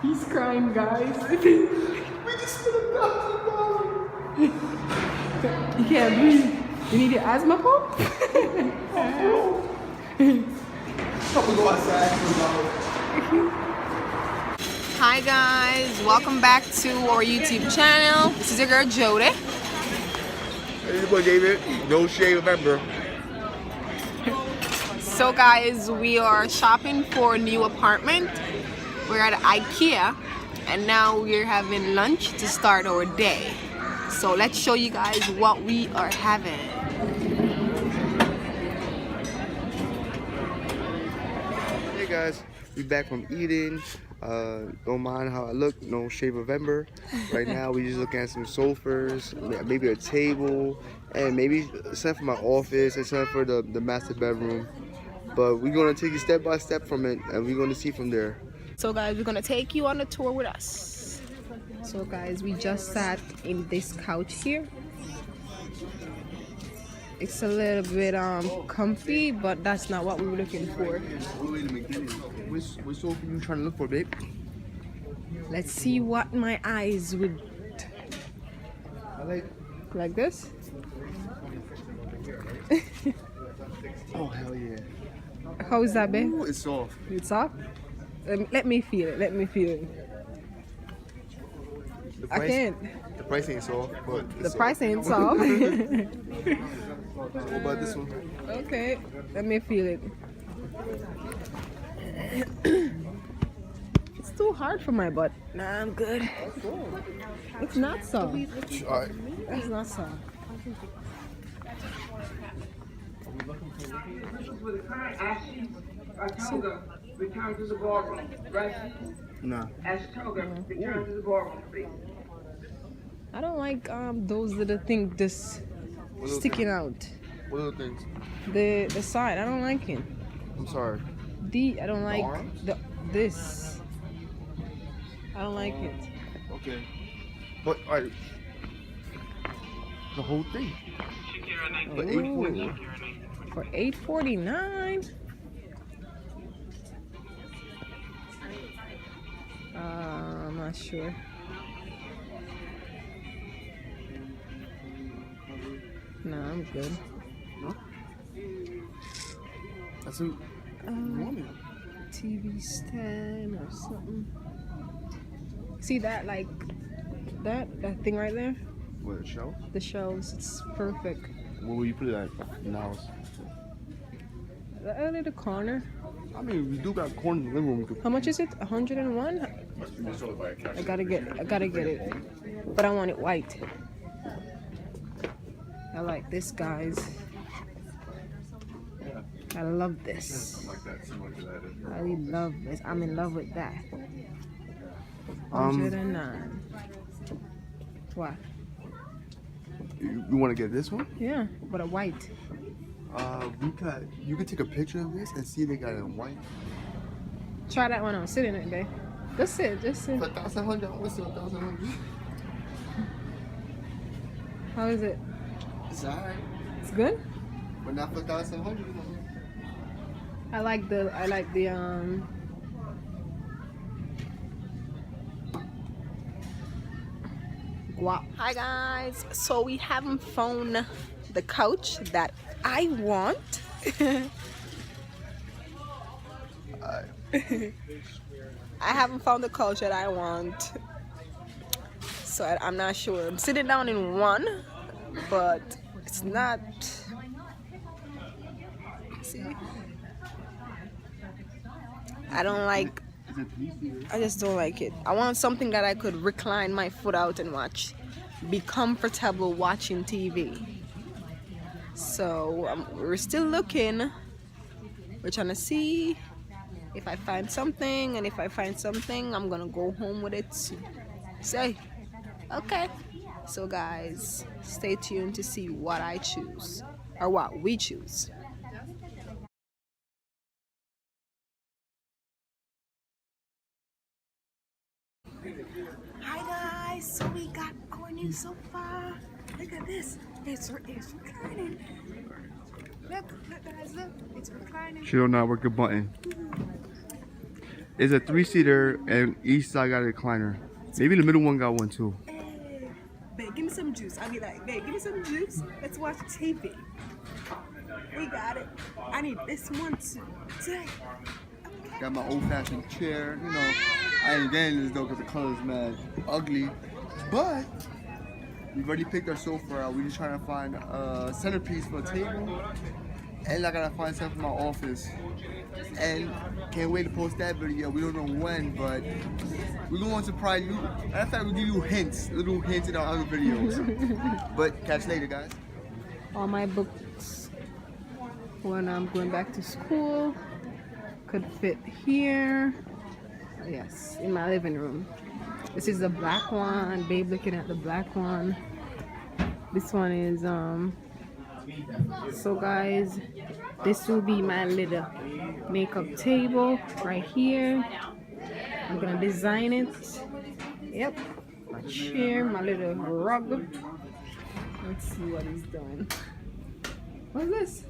He's crying, guys. We just spent $1,000. You can't breathe. You need your asthma pump? I'm gonna go outside for Hi guys, welcome back to our YouTube channel. This is your girl Jody. Hey, your boy David. No shave November. So guys, we are shopping for a new apartment. We're at Ikea and now we're having lunch to start our day. So let's show you guys what we are having. Hey guys, we back from eating. Don't mind how I look. No shave November. Right now we just looking at some sofas, maybe a table, and maybe some for my office and some for the master bedroom. But we're gonna take it step by step from it, and we're gonna see from there. So guys, we're gonna take you on a tour with us. So guys, we just sat in this couch here. It's a little bit comfy, but that's not what we were looking for. Wait a minute, which sofa are you trying to look for, babe? Let's see what my eyes would I like this. Oh hell yeah! How is that, babe? Ooh, it's soft. It's soft? Let me feel it. Let me feel it. The I can't. The price ain't soft, but it's The soft. price ain't soft. What about this one? Okay, let me feel it. It's too hard for my butt. Nah, I'm good. It's not soft. All right. It's not soft. Return to the ballroom, right? Nah. Ask Toga, return to the ballroom, please. I don't like those little things just sticking out. What other things? The side, I don't like it. I'm sorry. I don't like arms? this. I don't like it. Okay. But all right. The whole thing. For $8.49. For $8.49. I'm not sure. No, I'm good. No? That's a woman. TV stand or something. See that, like that thing right there? What, a shelf? The shelves. It's perfect. Where will you put it at in the house? The corner. I mean, we do got corn in the living room. We could- How much is it? 101? I gotta get it. But I want it white. I like this, guys. I love this. I love this. I'm in love with that. 109. What? You want to get this one? Yeah, but a white. You could take a picture of this and see they got it in white. Try that one on. Sit in it, babe. Just sit. For $1,100, what's $1,100? How is it? It's alright, It's good? but not for $1,100. I like the guap. Hi guys. So we haven't found the couch that I want. I haven't found the couch that I want. So I'm not sure. I'm sitting down in one, but it's not. See? I don't like. I just don't like it. I want something that I could recline my foot out and watch. Be comfortable watching TV. So we're still looking. We're trying to see if I find something, and if I find something, I'm gonna go home with it. Say, okay. So guys, stay tuned to see what I choose, or what we choose. Hi guys, so we got our new sofa. Look at this. It's reclining. Look guys, look. It's reclining. She don't know how to work a button. It's a 3-seater and each side got a recliner. Maybe the middle one got one too. Hey, babe, give me some juice. I'll be like, babe, give me some juice. Let's watch TV. We got it. I need this one too. Dang. Got my old-fashioned chair. You know, I ain't getting this though because the color's mad ugly. But we've already picked our sofa out. We're just trying to find a centerpiece for a table. And I gotta find something for my office. And can't wait to post that video. We don't know when, but we're going to surprise you. Matter of fact, we'll give you hints, little hints in our other videos. But catch you later, guys. All my books when I'm going back to school could fit here. Yes, in my living room. This is the black one. Babe looking at the black one. This one is so guys, this will be my little makeup table right here. I'm gonna design it. Yep, my chair, my little rug. Let's see what he's doing. What is this?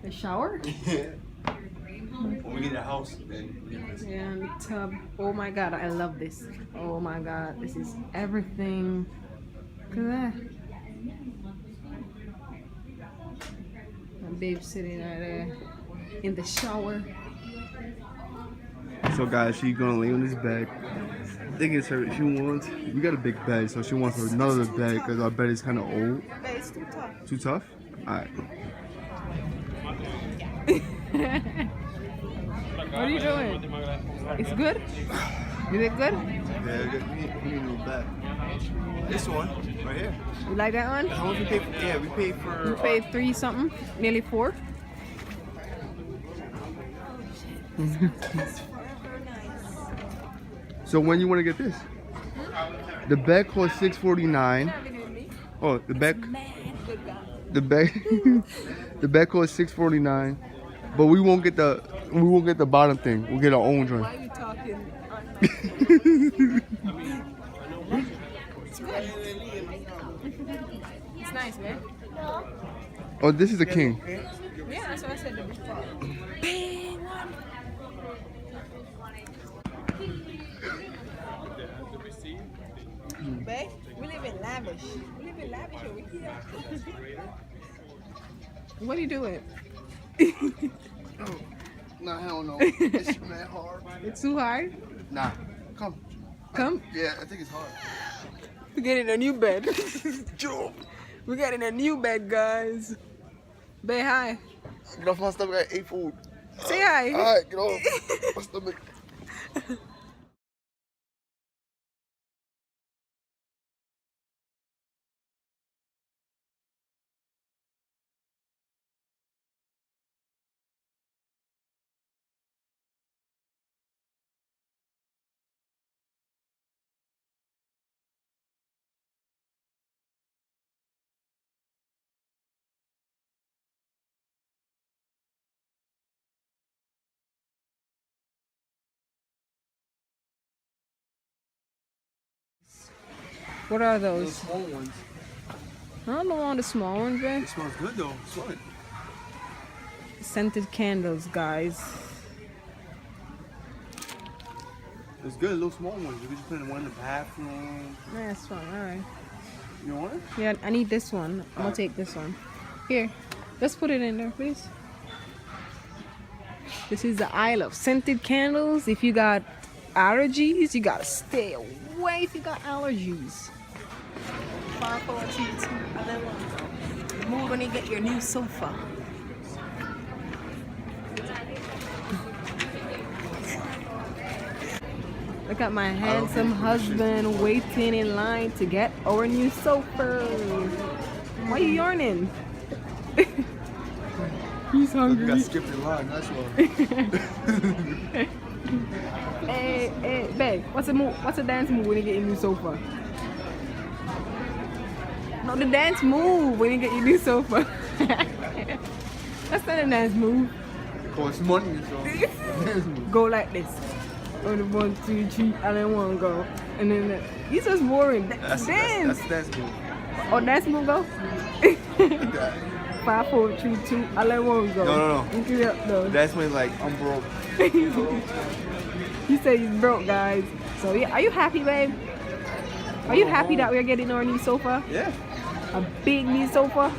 A shower? When we get a house, then And the tub. Oh my god, I love this. Oh my god, this is everything. Look at that. My babe sitting right there in the shower. So guys, she's gonna lay on this bed. I think it's her. She wants. We got a big bed, so she wants another bed because our bed is kind of old. Babe, it's too tough. Too tough? All right. What are you doing? It's good? Is it good? Yeah, we need a new bed. This one right here. You like that one? How much we pay? Yeah, we paid for. You paid 3 something, nearly 4. So when you want to get this? The bed costs $649. Oh, the bed. The bed. The bed costs $649. But we won't get the bottom thing. We'll get our own joint. Why are you talking? It's good. It's nice, man. Oh, this is a king. Yeah, that's what I said. Babe, we live in lavish. We live in lavish over here. What are you doing? Nah, hell no. It's mad hard. It's too hard? Nah, come. Come. Yeah, I think it's hard. We're getting a new bed. We're getting a new bed, guys. Babe, hi. Get off my stomach. I ate food. Say hi. All right, get off my stomach. What are Those those? small ones. I don't want the small ones, babe. It smells good though. Smell it. Scented candles, guys. It's good. Little small ones. You can just put in one in the bathroom. Yeah, that's fine. All right. You want it? Yeah, I need this one. I'm gonna take this one. Here, let's put it in there, please. This is the aisle of scented candles. If you got allergies, you gotta stay away if you got allergies. 5, 4, 3, 2, and then 1. Move when you get your new sofa. Look at my handsome husband waiting in line to get our new sofa. Why are you yarning? He's You hungry. got skipped in line. That's why. Hey, babe, what's a move? What's a dance move when you get your new sofa? No, the dance move when you get your new sofa. That's not a dance move. Costs money, so. Go like this. On the 1, 2, 3, and then 1 go. And then that. He's just boring. Dance. That's move. Oh, dance move go? Like that. 5, 4, 3, 2, all I want go. No. Look it up though. That's when like I'm broke. He said he's broke, guys. So yeah, are you happy, babe? Are you happy that we're getting our new sofa? Yeah. A big new sofa.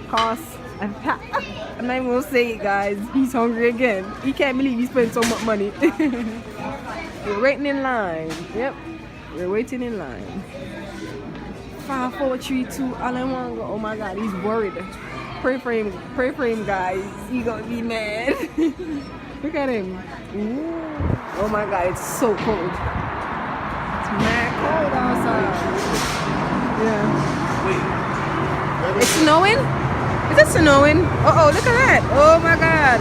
Cost. And I won't say it, guys. He's hungry again. He can't believe he spent so much money. We're waiting in line. Yep. We're waiting in line. 5, 4, 3, 2, all I want go. Oh my God, he's worried. Pray for him, guys. He gonna be mad. Look at him. Ooh. Oh my God, it's so cold. It's mad cold outside. Yeah. It's snowing? Is it snowing? Uh oh, look at that. Oh my God.